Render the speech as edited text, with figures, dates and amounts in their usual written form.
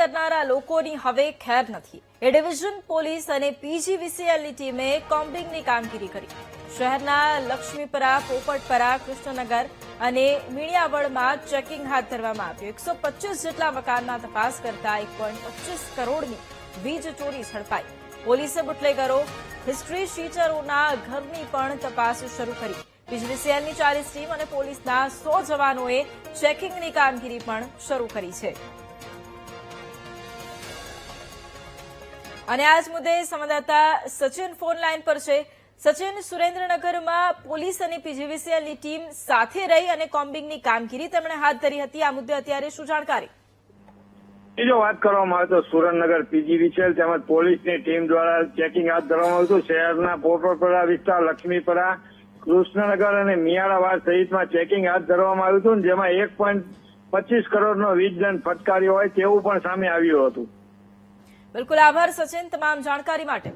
કરનારા લોકોની હવે ખેર નથી. એ ડિવિઝન પોલીસ અને પીજીવીસીએલની ટીમે કોમ્બિંગની કામગીરી કરી. શહેરના લક્ષ્મીપરા, પોપટપરા, કૃષ્ણનગર અને મીણિયાવળમાં ચેકિંગ હાથ ધરવામાં આવ્યું. 125 જેટલા મકાનના તપાસ કરતા 1.25 કરોડની વીજ ચોરી ઝડપાઈ. પોલીસે બુટલેગરો, હિસ્ટ્રી શીટરોના ઘરની પણ તપાસ શરૂ કરી. પીજીવીસીએલની 40 ટીમ અને પોલીસના 100 જવાનોએ ચેકિંગની કામગીરી પણ શરૂ કરી છે. અને આ જ મુદ્દે સંવાદદાતા સચિન ફોન લાઈન પર છે. સચિન, સુરેન્દ્રનગરમાં પોલીસ અને પીજીવીસીએલની ટીમ સાથે રહી અને કોમ્બિંગની કામગીરી તેમણે હાથ ધરી હતી. આ મુદ્દે અત્યારે શું જાણકારી? જો વાત કરવામાં આવે તો સુરેન્દ્રનગર પીજીવીસીએલ તેમજ પોલીસની ટીમ દ્વારા ચેકિંગ હાથ ધરવામાં આવ્યું હતું. શહેરના પોપટપરા વિસ્તાર, લક્ષ્મીપરા, કૃષ્ણનગર અને મિયાળાવાડ સહિતમાં ચેકિંગ હાથ ધરવામાં આવ્યું હતું, જેમાં 1.25 કરોડનો વીજદંડ ફટકાર્યો હોય તેવું પણ સામે આવ્યું હતું. બિલકુલ, આભાર સચિન તમામ જાણકારી માટે.